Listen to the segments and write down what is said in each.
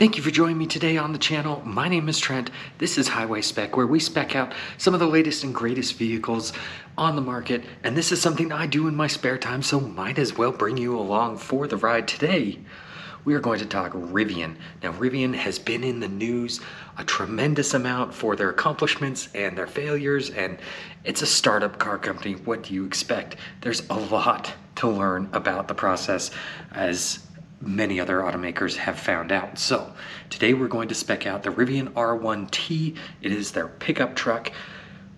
Thank you for joining me today on the channel. My name is Trent. This is Highway Spec, where we spec out some of the latest and greatest vehicles on the market. And this is something I do in my spare time, so might as well bring you along for the ride today. We are going to talk Rivian. Now, Rivian has been in the news a tremendous amount for their accomplishments and their failures, and it's a startup car company. What do you expect? There's a lot to learn about the process, as many other automakers have found out. So today we're going to spec out the Rivian R1T. It is their pickup truck.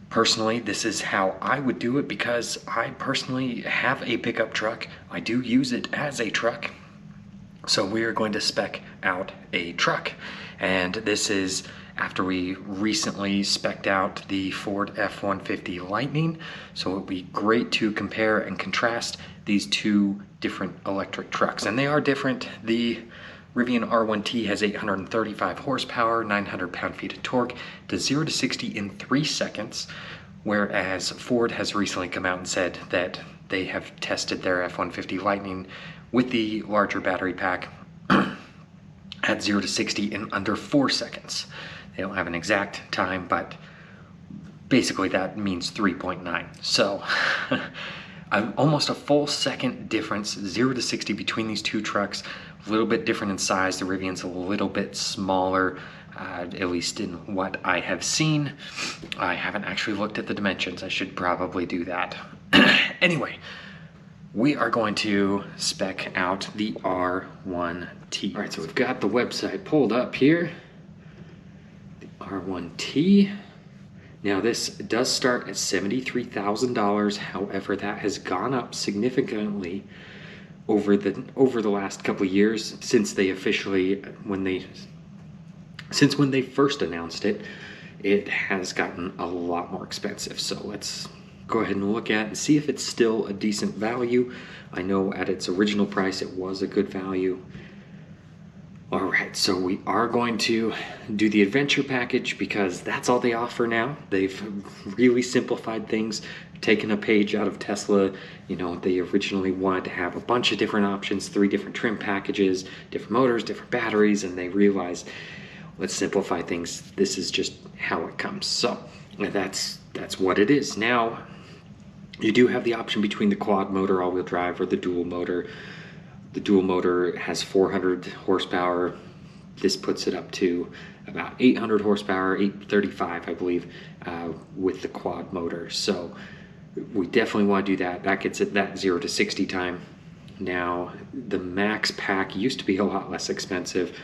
Personally, this is how I would do it because I personally have a pickup truck. I do use it as a truck. So we are going to spec out a truck. And this is after we recently spec'd out the Ford F-150 Lightning. So it would be great to compare and contrast these two different electric trucks. And they are different. The Rivian R1T has 835 horsepower, 900 pound-feet of torque, does 0 to 60 in 3 seconds, whereas Ford has recently come out and said that they have tested their F-150 Lightning with the larger battery pack at 0 to 60 in under 4 seconds. They don't have an exact time, but basically that means 3.9. So almost a full second difference, 0 to 60 between these two trucks. A little bit different in size. The Rivian's a little bit smaller, at least in what I have seen. I haven't actually looked at the dimensions. I should probably do that. Anyway, we are going to spec out the R1T. All right, so we've got the website pulled up here. The R1T. Now this does start at $73,000. However, that has gone up significantly over the last couple of years since they officially, when they first announced it. It has gotten a lot more expensive. So let's go ahead and look at and see if it's still a decent value. I know at its original price it was a good value. All right, so we are going to do the adventure package because that's all they offer now. They've really simplified things, taken a page out of Tesla. You know, they originally wanted to have a bunch of different options, 3 different trim packages, different motors, different batteries, and they realized, let's simplify things. This is just how it comes. So that's what it is. Now, you do have the option between the quad motor all-wheel drive or the dual motor. The dual motor has 400 horsepower. This puts it up to about 800 horsepower, 835, I believe, with the quad motor. So we definitely want to do that. That gets it that 0 to 60 time. Now, the max pack used to be a lot less expensive.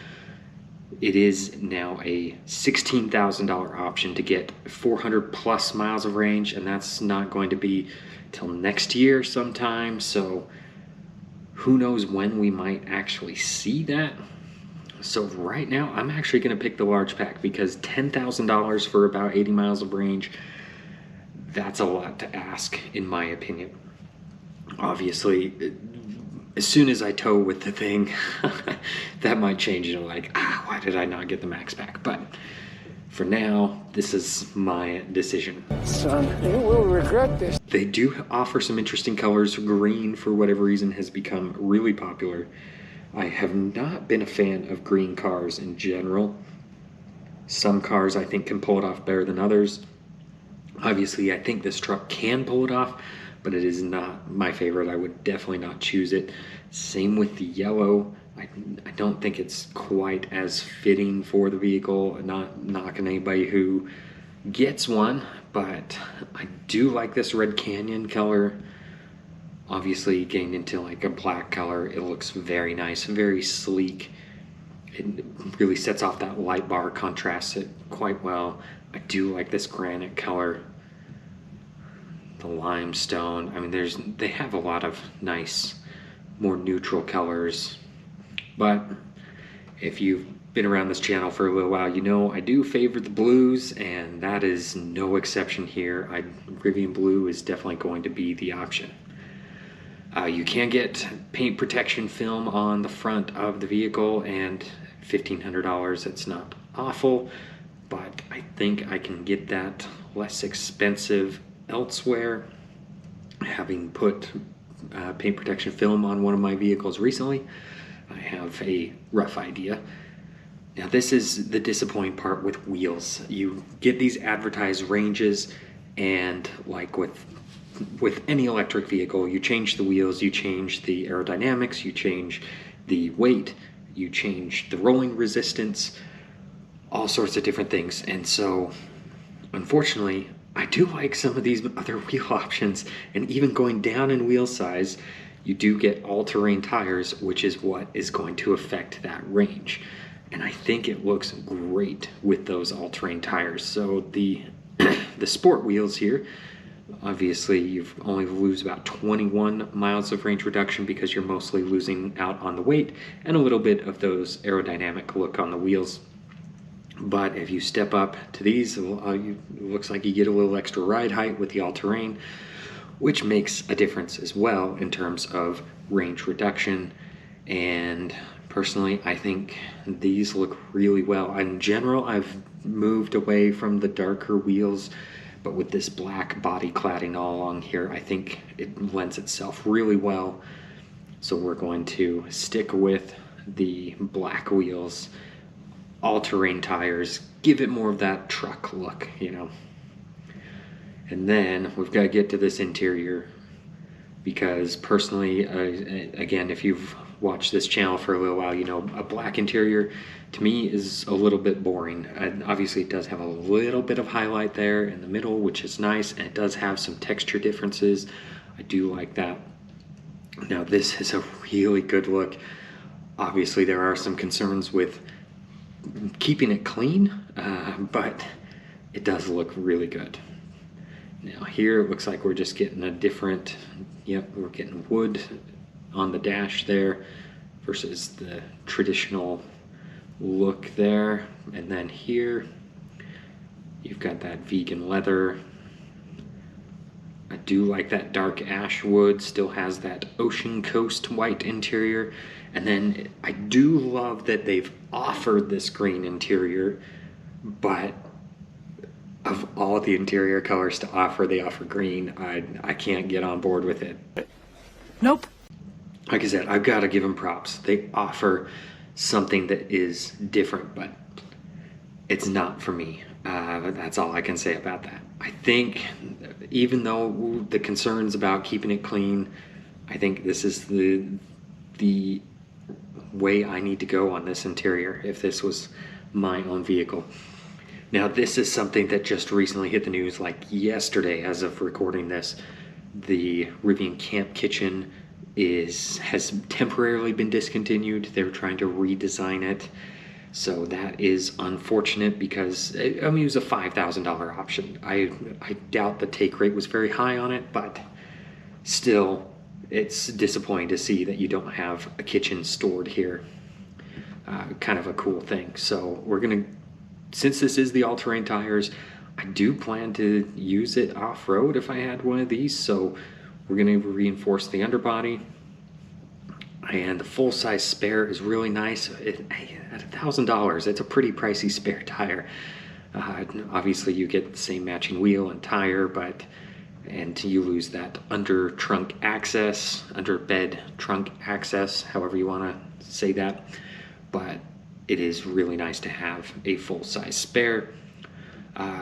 It is now a $16,000 option to get 400 plus miles of range, and that's not going to be till next year sometime. So who knows when we might actually see that. So right now, I'm actually going to pick the large pack because $10,000 for about 80 miles of range, that's a lot to ask, in my opinion. Obviously, as soon as I tow with the thing, that might change. You know, like, why did I not get the max pack? But for now, this is my decision. Son, you will regret this. They do offer some interesting colors. Green, for whatever reason, has become really popular. I have not been a fan of green cars in general. Some cars I think can pull it off better than others. Obviously, I think this truck can pull it off, but it is not my favorite. I would definitely not choose it. Same with the yellow. I don't think it's quite as fitting for the vehicle. Not knocking anybody who gets one, but I do like this red canyon color. Obviously, getting into like a black color, it looks very nice, very sleek. It really sets off that light bar, contrasts it quite well. I do like this granite color, the limestone. I mean, they have a lot of nice, more neutral colors. But if you've been around this channel for a little while, you know I do favor the blues, and that is no exception here. Rivian blue is definitely going to be the option. You can get paint protection film on the front of the vehicle, and $1,500, it's not awful, but I think I can get that less expensive elsewhere. Having put paint protection film on one of my vehicles recently, I have a rough idea. Now this is the disappointing part with wheels. You get these advertised ranges, and like with any electric vehicle, you change the wheels, you change the aerodynamics, you change the weight, you change the rolling resistance, all sorts of different things. And so unfortunately, I do like some of these other wheel options, and even going down in wheel size, you do get all-terrain tires, which is what is going to affect that range. And I think it looks great with those all-terrain tires. So the the sport wheels here, obviously you've only lose about 21 miles of range reduction because you're mostly losing out on the weight and a little bit of those aerodynamic look on the wheels. But if you step up to these, it looks like you get a little extra ride height with the all-terrain, which makes a difference as well in terms of range reduction. And personally, I think these look really well. In general, I've moved away from the darker wheels, but with this black body cladding all along here, I think it lends itself really well. So we're going to stick with the black wheels, all-terrain tires, give it more of that truck look, you know. And then we've got to get to this interior, because personally, again, if you've watched this channel for a little while, you know a black interior to me is a little bit boring. And obviously it does have a little bit of highlight there in the middle, which is nice, and it does have some texture differences. I do like that. Now this is a really good look. Obviously there are some concerns with keeping it clean, but it does look really good. Now here it looks like we're just getting a different, yep, we're getting wood on the dash there versus the traditional look there. And then here you've got that vegan leather. I do like that dark ash wood, still has that ocean coast white interior. And then I do love that they've offered this green interior, but of all the interior colors to offer, they offer green. I can't get on board with it. Nope. Like I said, I've got to give them props. They offer something that is different, but it's not for me. That's all I can say about that. I think even though the concerns about keeping it clean, I think this is the way I need to go on this interior if this was my own vehicle. Now this is something that just recently hit the news, like yesterday as of recording this. The Rivian Camp Kitchen has temporarily been discontinued. They're trying to redesign it. So that is unfortunate, because I mean, it was a $5,000 option. I doubt the take rate was very high on it, but still, it's disappointing to see that you don't have a kitchen stored here. Kind of a cool thing. So we're gonna, since this is the all-terrain tires, I do plan to use it off-road if I had one of these. So we're gonna reinforce the underbody. And the full-size spare is really nice. At $1,000, it's a pretty pricey spare tire. Obviously, you get the same matching wheel and tire, and you lose that under trunk access, under bed trunk access, however you want to say that. But it is really nice to have a full-size spare.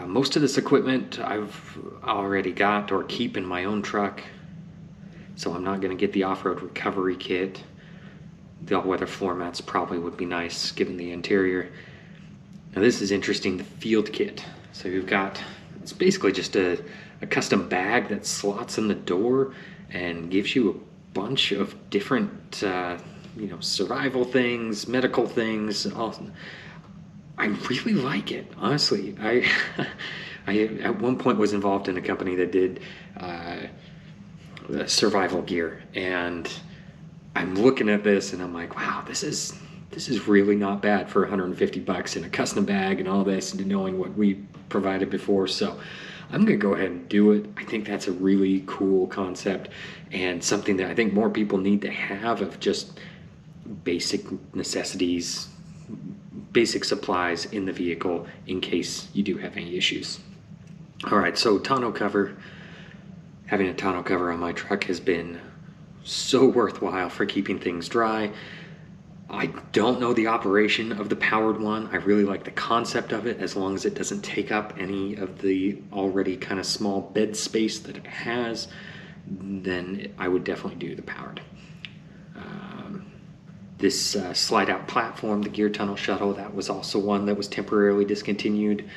Most of this equipment I've already got or keep in my own truck, so I'm not going to get the off-road recovery kit. The all-weather floor mats probably would be nice given the interior. Now this is interesting, the field kit. So you've got, it's basically just a custom bag that slots in the door and gives you a bunch of different survival things, medical things. I really like it, honestly. I at one point was involved in a company that did survival gear, and I'm looking at this and I'm like, wow, this is really not bad for $150 in a custom bag and all this, and knowing what we provided before. So I'm gonna go ahead and do it. I think that's a really cool concept, and something that I think more people need to have, of just basic necessities, basic supplies in the vehicle in case you do have any issues. All right, so tonneau cover. Having a tonneau cover on my truck has been so worthwhile for keeping things dry. I don't know the operation of the powered one. I really like the concept of it, as long as it doesn't take up any of the already kind of small bed space that it has, then I would definitely do the powered. This slide out platform, the gear tunnel shuttle, that was also one that was temporarily discontinued.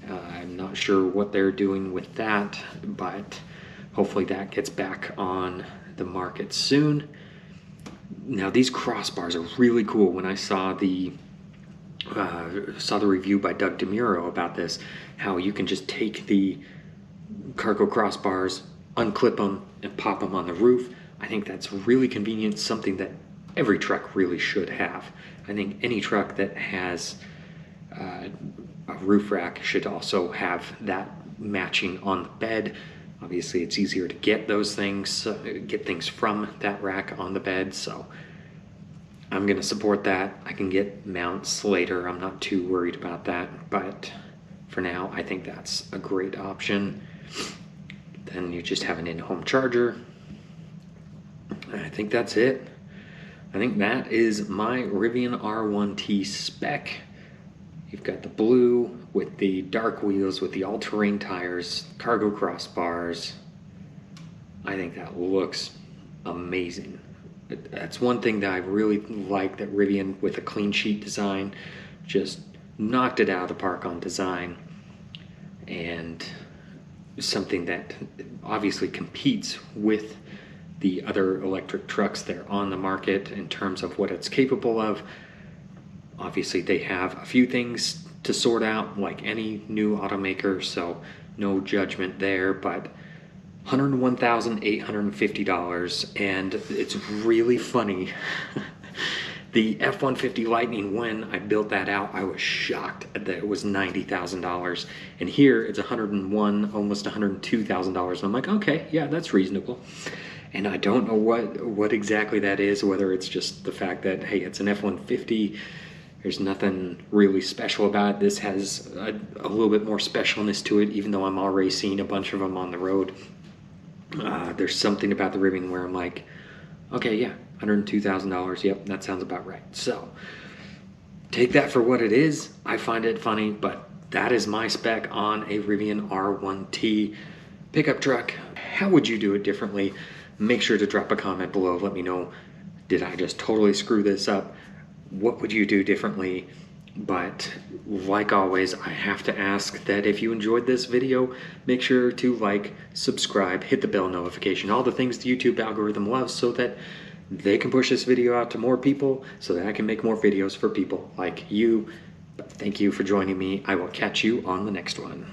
I'm not sure what they're doing with that, but hopefully that gets back on the market soon. Now these crossbars are really cool. When I saw the review by Doug DeMuro about this, how you can just take the cargo crossbars, unclip them, and pop them on the roof. I think that's really convenient, something that every truck really should have. I think any truck that has a roof rack should also have that matching on the bed. Obviously it's easier to get those things, get things from that rack on the bed, so I'm gonna support that. I can get mounts later, I'm not too worried about that, but for now I think that's a great option. Then you just have an in-home charger. I think that's it. I think that is my Rivian R1T spec. You've got the blue with the dark wheels with the all-terrain tires, cargo crossbars. I think that looks amazing. That's one thing that I really like, that Rivian with a clean sheet design just knocked it out of the park on design, and something that obviously competes with the other electric trucks that are on the market in terms of what it's capable of. Obviously they have a few things to sort out like any new automaker, so no judgment there, but $101,850. And it's really funny. The F-150 Lightning, when I built that out, I was shocked that it was $90,000. And here it's $101,000, almost $102,000. I'm like, okay, yeah, that's reasonable. And I don't know what exactly that is, whether it's just the fact that, hey, it's an F-150, there's nothing really special about it. This has a little bit more specialness to it, even though I'm already seeing a bunch of them on the road. There's something about the Rivian where I'm like, okay, yeah, $102,000, yep, that sounds about right. So take that for what it is. I find it funny, but that is my spec on a Rivian R1T pickup truck. How would you do it differently? Make sure to drop a comment below. Let me know, did I just totally screw this up? What would you do differently? But like always, I have to ask that if you enjoyed this video, make sure to like, subscribe, hit the bell notification, all the things the YouTube algorithm loves, so that they can push this video out to more people, so that I can make more videos for people like you. But thank you for joining me. I will catch you on the next one.